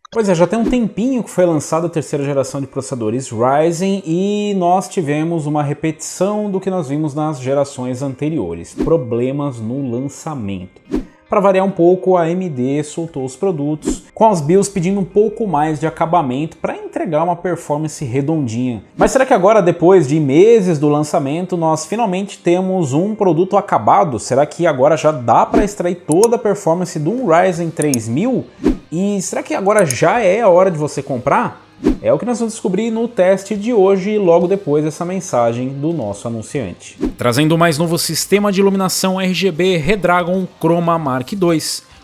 Pois é, já tem um tempinho que foi lançada a terceira geração de processadores Ryzen e nós tivemos uma repetição do que nós vimos nas gerações anteriores, problemas no lançamento. Para variar um pouco, a AMD soltou os produtos com as BIOS pedindo um pouco mais de acabamento para entregar uma performance redondinha. Mas será que agora, depois de meses do lançamento, nós finalmente temos um produto acabado? Será que agora já dá para extrair toda a performance de um Ryzen 3000? E será que agora já é a hora de você comprar? É o que nós vamos descobrir no teste de hoje e logo depois dessa mensagem do nosso anunciante. Trazendo o mais novo sistema de iluminação RGB Redragon Chroma Mark II.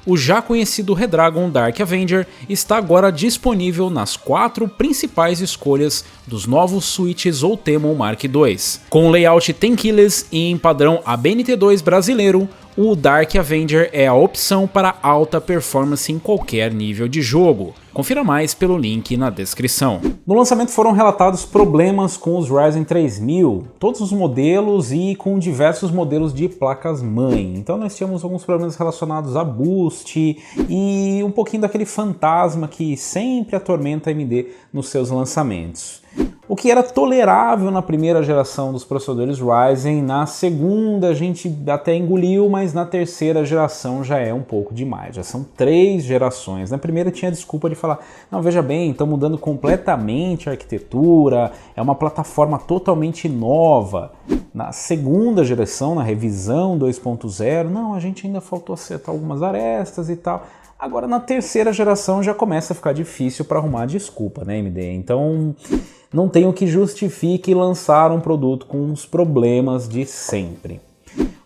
O já conhecido Redragon Dark Avenger está agora disponível nas 4 principais escolhas dos novos switches Ultimo Mark II. Com layout 10 keyless e em padrão ABNT2 brasileiro, o Dark Avenger é a opção para alta performance em qualquer nível de jogo. Confira mais pelo link na descrição. No lançamento foram relatados problemas com os Ryzen 3000, todos os modelos e com diversos modelos de placas-mãe. Então nós tínhamos alguns problemas relacionados a boost e um pouquinho daquele fantasma que sempre atormenta a AMD nos seus lançamentos. O que era tolerável na primeira geração dos processadores Ryzen, na segunda a gente até engoliu, mas na terceira geração já é um pouco demais. Já são 3 gerações. Na primeira tinha a desculpa de falar, não, veja bem, estão mudando completamente a arquitetura, é uma plataforma totalmente nova. Na segunda geração, na revisão 2.0, não, a gente ainda faltou acertar algumas arestas e tal. Agora na terceira geração já começa a ficar difícil para arrumar desculpa, né, AMD? Então não tem o que justifique lançar um produto com os problemas de sempre.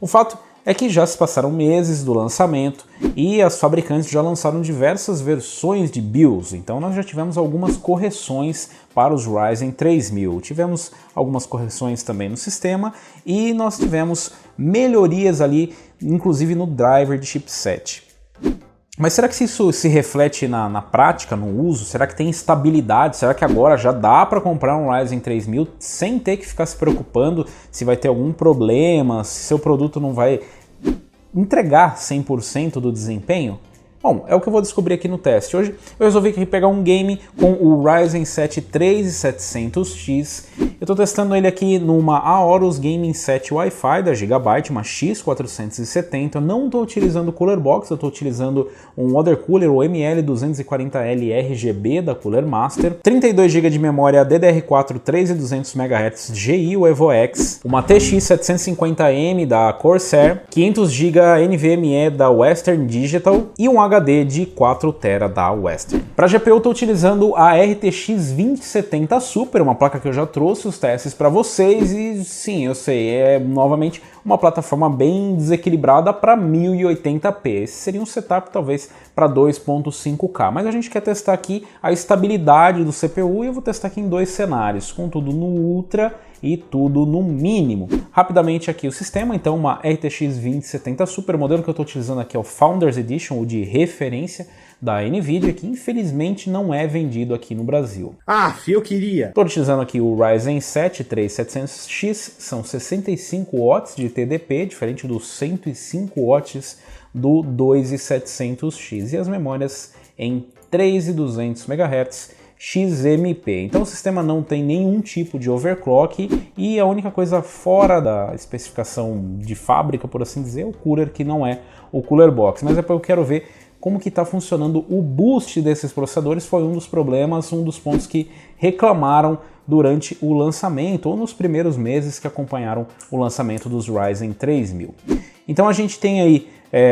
O fato é que já se passaram meses do lançamento e as fabricantes já lançaram diversas versões de BIOS, então nós já tivemos algumas correções para os Ryzen 3000. Tivemos algumas correções também no sistema e nós tivemos melhorias ali, inclusive no driver de chipset. Mas será que isso se reflete na prática, no uso? Será que tem estabilidade? Será que agora já dá para comprar um Ryzen 3000 sem ter que ficar se preocupando se vai ter algum problema, se seu produto não vai entregar 100% do desempenho? Bom, é o que eu vou descobrir aqui no teste. Hoje eu resolvi aqui pegar um game com o Ryzen 7 3700X. Eu estou testando ele aqui numa Aorus Gaming 7 Wi-Fi da Gigabyte, uma X470. Eu não estou utilizando o Cooler Box, eu estou utilizando um Water Cooler, o ML240L RGB da Cooler Master. 32 GB de memória DDR4 3200 MHz GI, o EVOX. Uma TX 750M da Corsair. 500 GB NVMe da Western Digital. E um HD de 4 TB da Western. Para GPU eu estou utilizando a RTX 2070 Super, uma placa que eu já trouxe os testes para vocês e sim, eu sei, é novamente uma plataforma bem desequilibrada para 1080p. Esse seria um setup talvez para 2.5K, mas a gente quer testar aqui a estabilidade do CPU e eu vou testar aqui em 2 cenários, com tudo no Ultra e tudo no mínimo. Rapidamente aqui o sistema, então uma RTX 2070 Super, o modelo que eu estou utilizando aqui é o Founders Edition, o de referência da NVIDIA, que infelizmente não é vendido aqui no Brasil. Ah, eu queria! Estou utilizando aqui o Ryzen 7 3700X, são 65 watts de TDP, diferente dos 105 watts do 2700X, e as memórias em 3200 MHz XMP. Então o sistema não tem nenhum tipo de overclock e a única coisa fora da especificação de fábrica, por assim dizer, é o cooler, que não é o Cooler Box. Mas depois eu quero ver como que está funcionando o boost desses processadores. Foi um dos problemas, um dos pontos que reclamaram durante o lançamento ou nos primeiros meses que acompanharam o lançamento dos Ryzen 3000. Então a gente tem aí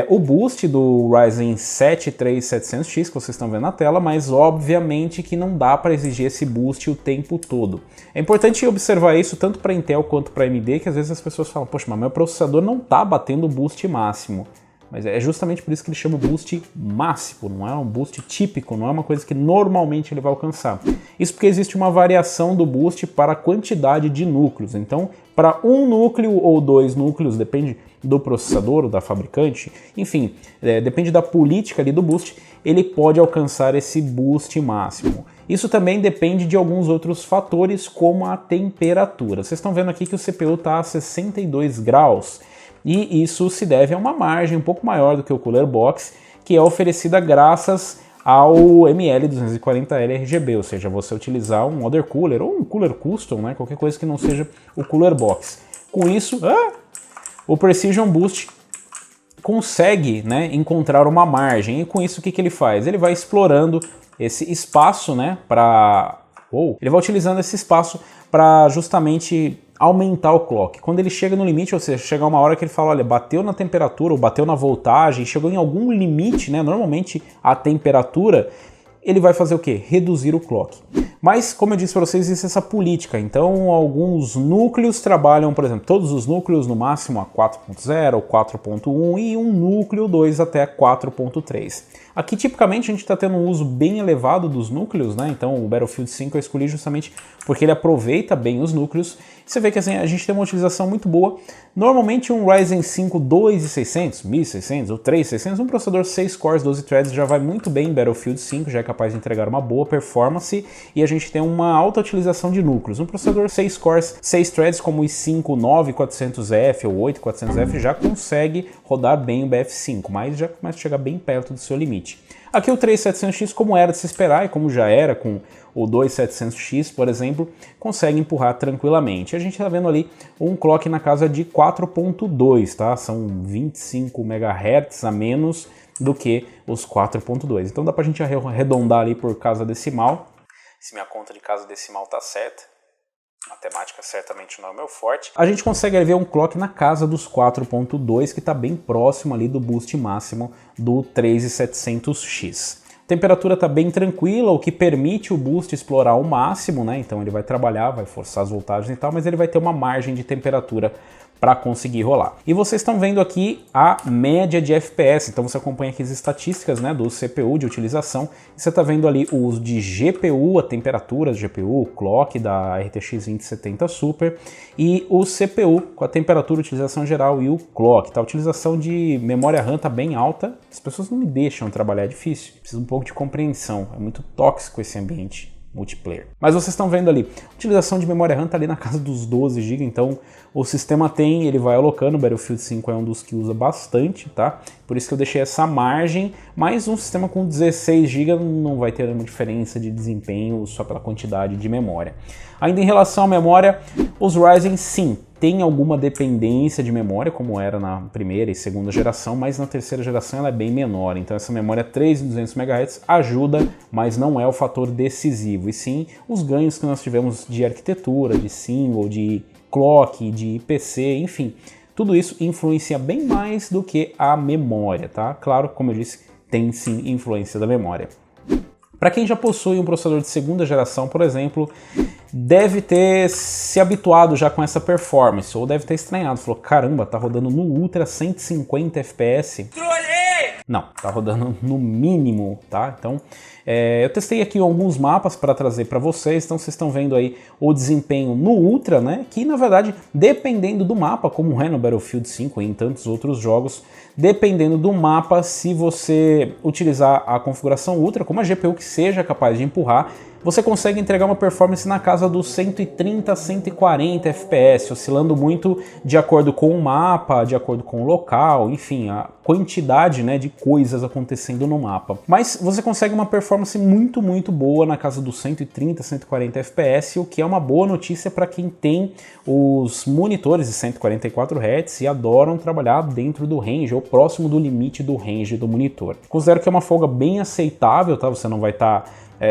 o boost do Ryzen 7 3700X que vocês estão vendo na tela, mas obviamente que não dá para exigir esse boost o tempo todo. É importante observar isso tanto para Intel quanto para AMD, que às vezes as pessoas falam, poxa, mas meu processador não está batendo o boost máximo. Mas é justamente por isso que ele chama boost máximo, não é um boost típico, não é uma coisa que normalmente ele vai alcançar. Isso porque existe uma variação do boost para a quantidade de núcleos. Então, para um núcleo ou 2 núcleos, depende do processador ou da fabricante, enfim, depende da política ali do boost, ele pode alcançar esse boost máximo. Isso também depende de alguns outros fatores, como a temperatura. Vocês estão vendo aqui que o CPU está a 62 graus. E isso se deve a uma margem um pouco maior do que o Cooler Box, que é oferecida graças ao ML240L RGB, ou seja, você utilizar um water cooler ou um cooler custom, né, qualquer coisa que não seja o cooler box. Com isso, o Precision Boost consegue, né, encontrar uma margem, e com isso o que ele faz? Ele vai explorando esse espaço, né, ele vai utilizando esse espaço para justamente aumentar o clock. Quando ele chega no limite, ou seja, chegar uma hora que ele fala, olha, bateu na temperatura ou bateu na voltagem, chegou em algum limite, né, normalmente a temperatura, ele vai fazer o quê? Reduzir o clock. Mas, como eu disse para vocês, existe essa política. Então, alguns núcleos trabalham, por exemplo, todos os núcleos no máximo a 4.0 ou 4.1 e um núcleo 2 até 4.3. Aqui, tipicamente, a gente está tendo um uso bem elevado dos núcleos, né? Então, o Battlefield 5 eu escolhi justamente porque ele aproveita bem os núcleos. Você vê que assim, a gente tem uma utilização muito boa. Normalmente, um Ryzen 5 2600, 1600 ou 3600, um processador 6 cores, 12 threads já vai muito bem em Battlefield 5, já é capaz de entregar uma boa performance e a gente tem uma alta utilização de núcleos. Um processador 6 cores, 6 threads como o i5 9400F ou 8400F já consegue rodar bem o BF5, mas já começa a chegar bem perto do seu limite. Aqui o 3700X, como era de se esperar e como já era com o 2700X, por exemplo, consegue empurrar tranquilamente. A gente está vendo ali um clock na casa de 4.2, tá? São 25 MHz a menos do que os 4.2. Então dá para a gente arredondar ali por casa decimal. Se minha conta de casa decimal tá certa, matemática certamente não é o meu forte. A gente consegue ver um clock na casa dos 4.2, que está bem próximo ali do boost máximo do 3700X. A temperatura está bem tranquila, o que permite o boost explorar ao máximo, né? Então ele vai trabalhar, vai forçar as voltagens e tal, mas ele vai ter uma margem de temperatura para conseguir rolar. E vocês estão vendo aqui a média de FPS, então você acompanha aqui as estatísticas, né, do CPU de utilização, e você está vendo ali o uso de GPU, a temperatura de GPU, o clock da RTX 2070 Super, e o CPU com a temperatura, utilização geral e o clock. Tá? A utilização de memória RAM está bem alta, as pessoas não me deixam trabalhar, é difícil, precisa um pouco de compreensão, é muito tóxico esse ambiente multiplayer. Mas vocês estão vendo ali, a utilização de memória RAM está ali na casa dos 12 GB, então o sistema ele vai alocando, o Battlefield 5 é um dos que usa bastante, tá? Por isso que eu deixei essa margem, mas um sistema com 16 GB não vai ter uma diferença de desempenho só pela quantidade de memória. Ainda em relação à memória, os Ryzen sim, tem alguma dependência de memória, como era na primeira e segunda geração, mas na terceira geração ela é bem menor. Então essa memória 3200 MHz ajuda, mas não é o fator decisivo. E sim os ganhos que nós tivemos de arquitetura, de single, de clock, de IPC, enfim. Tudo isso influencia bem mais do que a memória, tá? Claro, como eu disse, tem sim influência da memória. Para quem já possui um processador de segunda geração, por exemplo, deve ter se habituado já com essa performance, ou deve ter estranhado, falou, caramba, tá rodando no Ultra 150 FPS. Não, tá rodando no mínimo, tá? Então, eu testei aqui alguns mapas para trazer para vocês, então vocês estão vendo aí o desempenho no Ultra, né? Que na verdade, dependendo do mapa, como é no Battlefield 5 e em tantos outros jogos, dependendo do mapa, se você utilizar a configuração Ultra, como a GPU que seja capaz de empurrar, você consegue entregar uma performance na casa dos 130 a 140 FPS, oscilando muito de acordo com o mapa, de acordo com o local, enfim, a quantidade, né, de coisas acontecendo no mapa. Mas você consegue uma performance muito boa na casa dos 130 a 140 FPS, o que é uma boa notícia para quem tem os monitores de 144 Hz e adoram trabalhar dentro do range ou próximo do limite do range do monitor. Considero que é uma folga bem aceitável, tá? Você não vai estar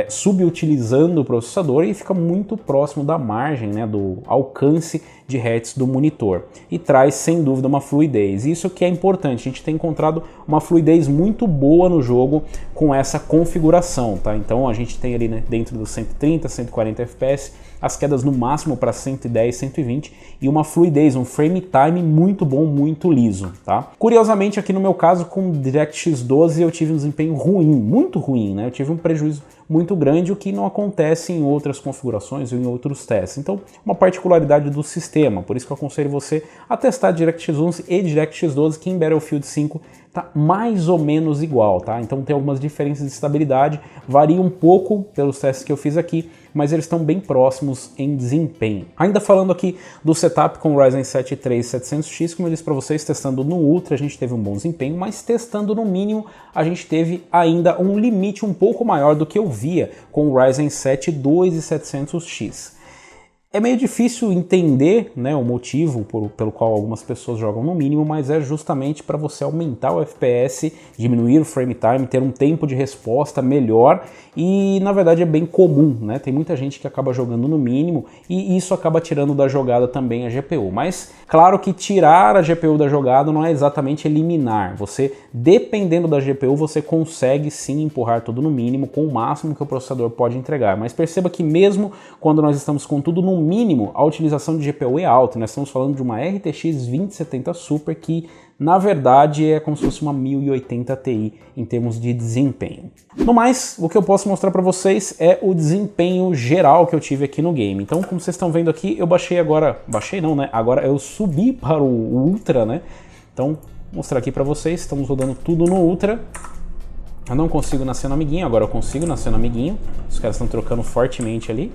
subutilizando o processador e fica muito próximo da margem, né, do alcance de hertz do monitor e traz sem dúvida uma fluidez. Isso que é importante, a gente tem encontrado uma fluidez muito boa no jogo com essa configuração, tá? Então a gente tem ali, né, dentro dos 130, 140 FPS, as quedas no máximo para 110, 120 e uma fluidez, um frame time muito bom, muito liso, tá? Curiosamente aqui no meu caso com o DirectX 12 eu tive um desempenho ruim, muito ruim, né? Eu tive um prejuízo muito grande, o que não acontece em outras configurações ou em outros testes. Então, uma particularidade do sistema, por isso que eu aconselho você a testar DirectX 11 e DirectX 12, que em Battlefield 5 tá mais ou menos igual, tá? Então tem algumas diferenças de estabilidade, varia um pouco pelos testes que eu fiz aqui, mas eles estão bem próximos em desempenho. Ainda falando aqui do setup com o Ryzen 7 3700X, como eu disse para vocês, testando no Ultra a gente teve um bom desempenho, mas testando no mínimo a gente teve ainda um limite um pouco maior do que eu via com o Ryzen 7 2700X. É meio difícil entender, né, o motivo pelo qual algumas pessoas jogam no mínimo, mas é justamente para você aumentar o FPS, diminuir o frame time, ter um tempo de resposta melhor e na verdade é bem comum, né? Tem muita gente que acaba jogando no mínimo e isso acaba tirando da jogada também a GPU. Mas claro que tirar a GPU da jogada não é exatamente eliminar. Você, dependendo da GPU, você consegue sim empurrar tudo no mínimo com o máximo que o processador pode entregar. Mas perceba que mesmo quando nós estamos com tudo no mínimo, a utilização de GPU é alta. Nós estamos falando de uma RTX 2070 Super que, na verdade, é como se fosse uma 1080 Ti em termos de desempenho. No mais, o que eu posso mostrar para vocês é o desempenho geral que eu tive aqui no game. Então, como vocês estão vendo aqui, eu baixei agora... Baixei não, né? Agora eu subi para o Ultra, né? Então, vou mostrar aqui para vocês. Estamos rodando tudo no Ultra. Eu não consigo nascer no amiguinho, agora eu consigo nascer no amiguinho. Os caras estão trocando fortemente ali.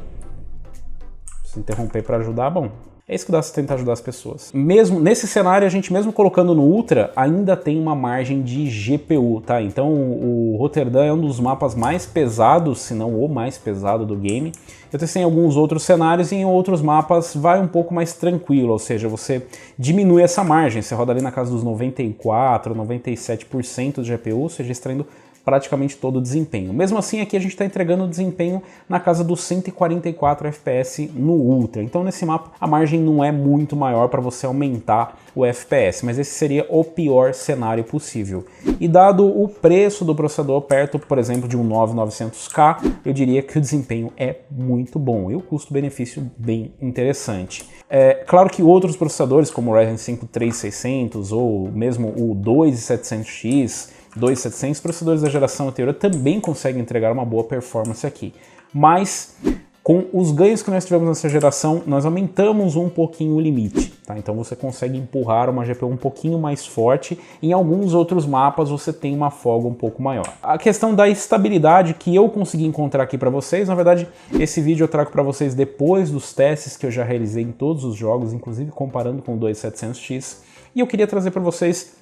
Se interromper para ajudar, bom, é isso que dá se tentar ajudar as pessoas. Mesmo nesse cenário, a gente mesmo colocando no Ultra, ainda tem uma margem de GPU, tá? Então o Rotterdam é um dos mapas mais pesados, se não o mais pesado do game. Eu testei em alguns outros cenários e em outros mapas vai um pouco mais tranquilo, ou seja, você diminui essa margem, você roda ali na casa dos 94%, 97% de GPU, ou seja, extraindo praticamente todo o desempenho. Mesmo assim, aqui a gente está entregando o desempenho na casa dos 144 FPS no Ultra. Então, nesse mapa, a margem não é muito maior para você aumentar o FPS, mas esse seria o pior cenário possível. E dado o preço do processador perto, por exemplo, de um 9900K, eu diria que o desempenho é muito bom e o custo-benefício bem interessante. É claro que outros processadores, como o Ryzen 5 3600 ou mesmo o 2700X, 2700, processadores da geração anterior também conseguem entregar uma boa performance aqui. Mas com os ganhos que nós tivemos nessa geração, nós aumentamos um pouquinho o limite, tá? Então você consegue empurrar uma GPU um pouquinho mais forte. Em alguns outros mapas você tem uma folga um pouco maior. A questão da estabilidade que eu consegui encontrar aqui para vocês, na verdade, esse vídeo eu trago para vocês depois dos testes que eu já realizei em todos os jogos, inclusive comparando com o 2700X. E eu queria trazer para vocês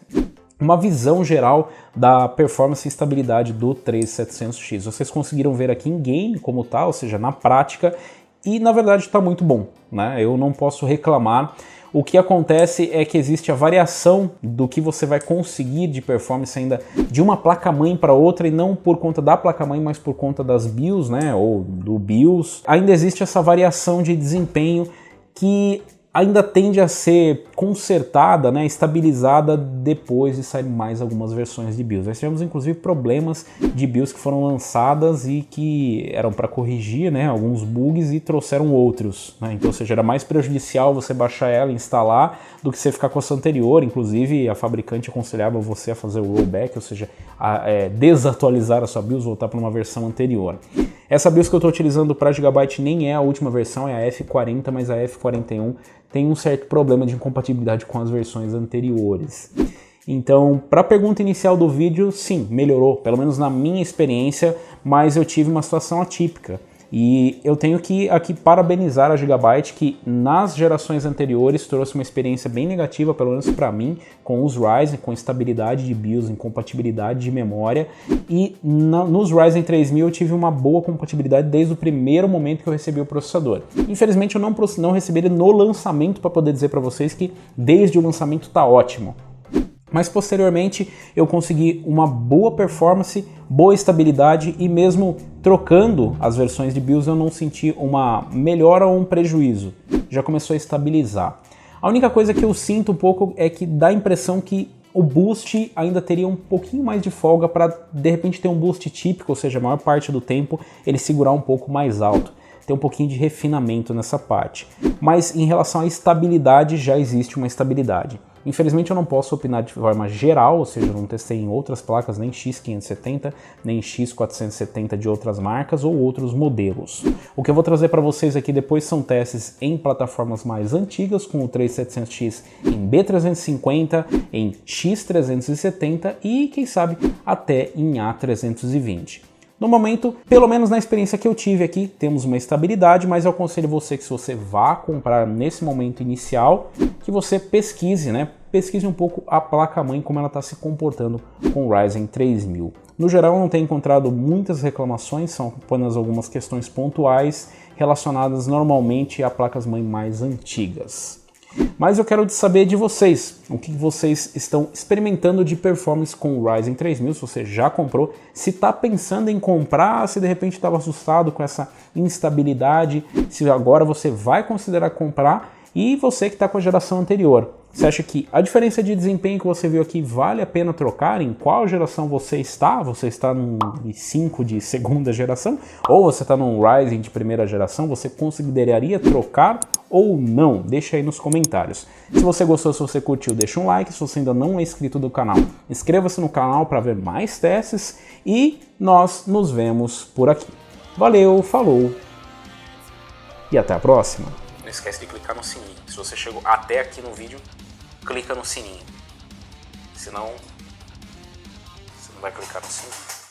uma visão geral da performance e estabilidade do 3700X. Vocês conseguiram ver aqui em game como tá, ou seja, na prática, e na verdade está muito bom, né? Eu não posso reclamar. O que acontece é que existe a variação do que você vai conseguir de performance ainda de uma placa-mãe para outra, e não por conta da placa-mãe, mas por conta das BIOS, né, ou do BIOS. Ainda existe essa variação de desempenho que ainda tende a ser consertada, né, estabilizada depois de sair mais algumas versões de BIOS. Nós tivemos inclusive problemas de BIOS que foram lançadas e que eram para corrigir, né, alguns bugs e trouxeram outros, né? Então, ou seja, era mais prejudicial você baixar ela e instalar do que você ficar com a sua anterior. Inclusive a fabricante aconselhava você a fazer o rollback, ou seja, desatualizar a sua BIOS, voltar para uma versão anterior. Essa BIOS que eu estou utilizando para Gigabyte nem é a última versão, é a F40, mas a F41 tem um certo problema de incompatibilidade com as versões anteriores. Então, para a pergunta inicial do vídeo, sim, melhorou, pelo menos na minha experiência, mas eu tive uma situação atípica. E eu tenho que aqui parabenizar a Gigabyte, que nas gerações anteriores trouxe uma experiência bem negativa, pelo menos para mim, com os Ryzen, com estabilidade de BIOS, incompatibilidade de memória, e nos Ryzen 3000 eu tive uma boa compatibilidade desde o primeiro momento que eu recebi o processador. Infelizmente eu não recebi ele no lançamento para poder dizer para vocês que desde o lançamento tá ótimo. Mas posteriormente eu consegui uma boa performance, boa estabilidade, e mesmo trocando as versões de BIOS eu não senti uma melhora ou um prejuízo. Já começou a estabilizar. A única coisa que eu sinto um pouco é que dá a impressão que o boost ainda teria um pouquinho mais de folga para de repente ter um boost típico, ou seja, a maior parte do tempo ele segurar um pouco mais alto. Tem um pouquinho de refinamento nessa parte. Mas em relação à estabilidade, já existe uma estabilidade. Infelizmente eu não posso opinar de forma geral, ou seja, eu não testei em outras placas, nem X570, nem X470 de outras marcas ou outros modelos. O que eu vou trazer para vocês aqui depois são testes em plataformas mais antigas, com o 3700X em B350, em X370 e, quem sabe, até em A320. No momento, pelo menos na experiência que eu tive aqui, temos uma estabilidade, mas eu aconselho você que se você vá comprar nesse momento inicial, que você pesquise, né? Pesquise um pouco a placa-mãe, como ela está se comportando com o Ryzen 3000. No geral, eu não tenho encontrado muitas reclamações, são apenas algumas questões pontuais relacionadas normalmente a placas-mãe mais antigas. Mas eu quero saber de vocês, o que vocês estão experimentando de performance com o Ryzen 3000, se você já comprou, se está pensando em comprar, se de repente estava assustado com essa instabilidade, se agora você vai considerar comprar, e você que está com a geração anterior. Você acha que a diferença de desempenho que você viu aqui vale a pena trocar? Em qual geração você está? Você está num i5 de segunda geração? Ou você está num Ryzen de primeira geração? Você consideraria trocar ou não? Deixa aí nos comentários. Se você gostou, se você curtiu, deixa um like. Se você ainda não é inscrito do canal, inscreva-se no canal para ver mais testes e nós nos vemos por aqui. Valeu, falou e até a próxima. Não esquece de clicar no sininho. Se você chegou até aqui no vídeo, clica no sininho. Senão, você não vai clicar no sininho.